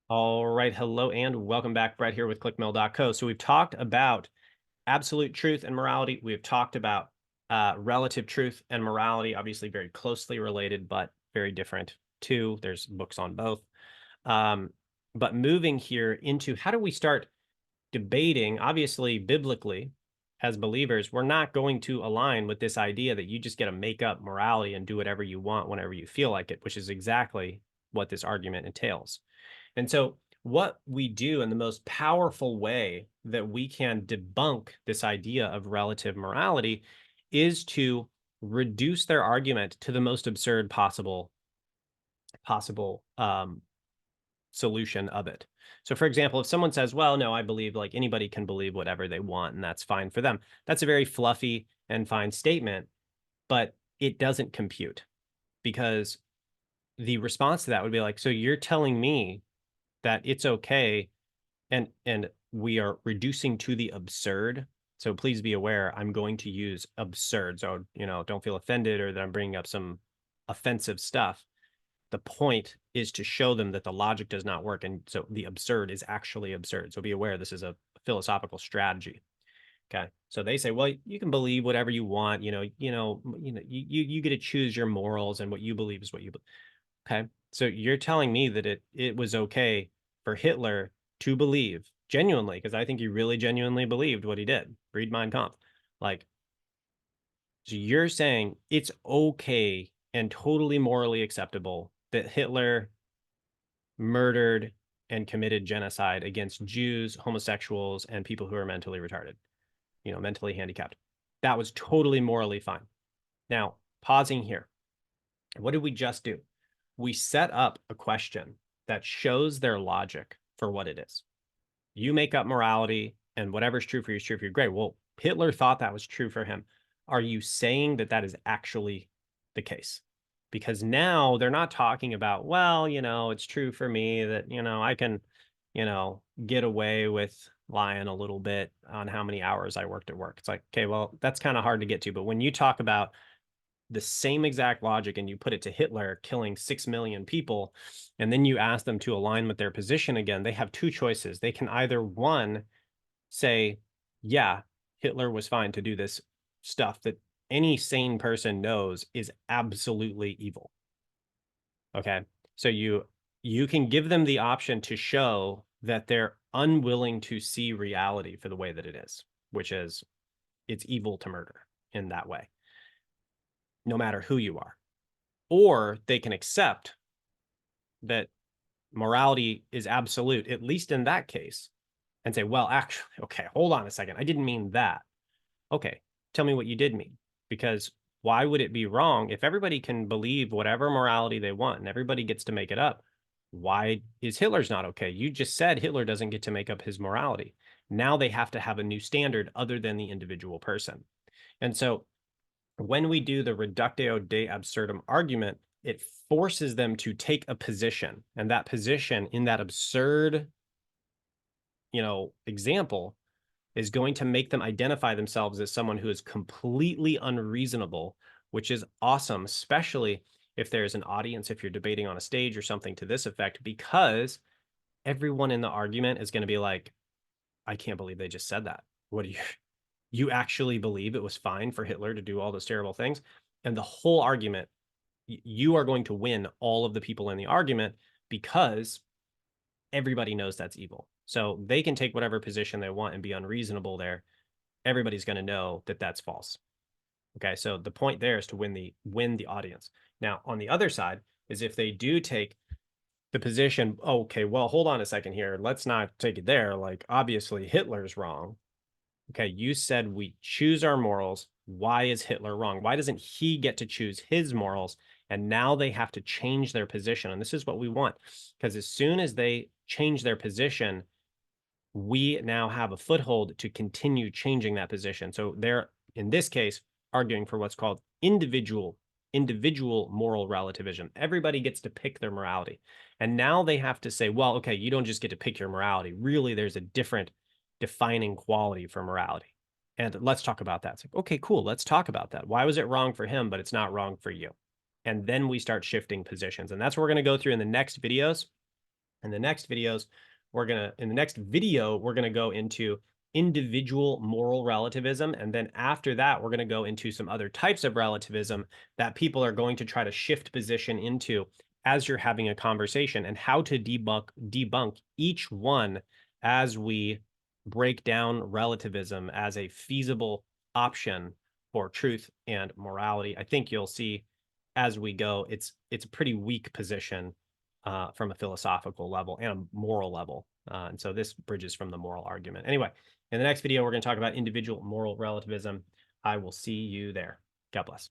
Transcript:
All right. Hello and welcome back. Brett here with clickmill.co. So we've talked about absolute truth and morality. We've talked about relative truth and morality, obviously very closely related, but very different too. There's books on both. Um, but moving here into how do we start debating, obviously, biblically, as believers, we're not going to align with this idea that you just get to make up morality and do whatever you want whenever you feel like it, which is exactly what this argument entails. And so, what we do in the most powerful way that we can debunk this idea of relative morality is to reduce their argument to the most absurd possible solution of it. So, for example, if someone says, "Well, no, I believe like anybody can believe whatever they want, and that's fine for them," that's a very fluffy and fine statement, but it doesn't compute because the response to that would be like, "So you're telling me that it's okay and we are reducing to the absurd. So please be aware, I'm going to use absurd. So, don't feel offended or that I'm bringing up some offensive stuff. The point is to show them that the logic does not work. And so the absurd is actually absurd. So be aware, this is a philosophical strategy. Okay. So they say, well, you can believe whatever you want. You get to choose your morals and what you believe is what you believe. Okay. So you're telling me that it was okay for Hitler to believe genuinely, because I think he really genuinely believed what he did. Read Mein Kampf. Like, so you're saying it's okay and totally morally acceptable that Hitler murdered and committed genocide against Jews, homosexuals, and people who are mentally retarded, mentally handicapped. That was totally morally fine. Now, pausing here. What did we just do? We set up a question that shows their logic for what it is. You make up morality, and whatever's true for you is true for you. Great. Well, Hitler thought that was true for him. Are you saying that that is actually the case? Because now they're not talking about, well, it's true for me that, I can, get away with lying a little bit on how many hours I worked at work. It's like, okay, well, that's kind of hard to get to. But when you talk about the same exact logic and you put it to Hitler killing 6 million people, and then you ask them to align with their position again, they have two choices. They can either, one, say, yeah, Hitler was fine to do this stuff that any sane person knows is absolutely evil. Okay. So you can give them the option to show that they're unwilling to see reality for the way that it is, which is it's evil to murder in that way, no matter who you are. Or they can accept that morality is absolute, at least in that case, and say, well, actually, okay, hold on a second. I didn't mean that. Okay, tell me what you did mean. Because why would it be wrong if everybody can believe whatever morality they want and everybody gets to make it up? Why is Hitler's not okay? You just said Hitler doesn't get to make up his morality. Now they have to have a new standard other than the individual person. And so when we do the reductio de absurdum argument, it forces them to take a position. And that position in that absurd, example is going to make them identify themselves as someone who is completely unreasonable, which is awesome, especially if there's an audience, if you're debating on a stage or something to this effect, because everyone in the argument is going to be like, I can't believe they just said that. What do you actually believe it was fine for Hitler to do all those terrible things? And the whole argument, you are going to win all of the people in the argument because everybody knows that's evil. So they can take whatever position they want and be unreasonable there. Everybody's going to know that that's false. Okay, so the point there is to win the audience. Now, on the other side is if they do take the position, okay, well, hold on a second here. Let's not take it there. Like, obviously, Hitler's wrong. Okay, you said we choose our morals. Why is Hitler wrong? Why doesn't he get to choose his morals? And now they have to change their position. And this is what we want. Because as soon as they change their position, we now have a foothold to continue changing that position. So they're, in this case, arguing for what's called individual moral relativism. Everybody gets to pick their morality. And now they have to say, well, okay, you don't just get to pick your morality. Really, there's a different defining quality for morality. And let's talk about that. It's like, okay, cool. Let's talk about that. Why was it wrong for him, but it's not wrong for you? And then we start shifting positions. And that's what we're going to go through in the next videos. In the next videos, in the next video, we're gonna go into individual moral relativism. And then after that, we're going to go into some other types of relativism that people are going to try to shift position into as you're having a conversation, and how to debunk each one as we break down relativism as a feasible option for truth and morality. I think you'll see as we go, it's a pretty weak position from a philosophical level and a moral level. And so this bridges from the moral argument. Anyway, in the next video, we're going to talk about individual moral relativism. I will see you there. God bless.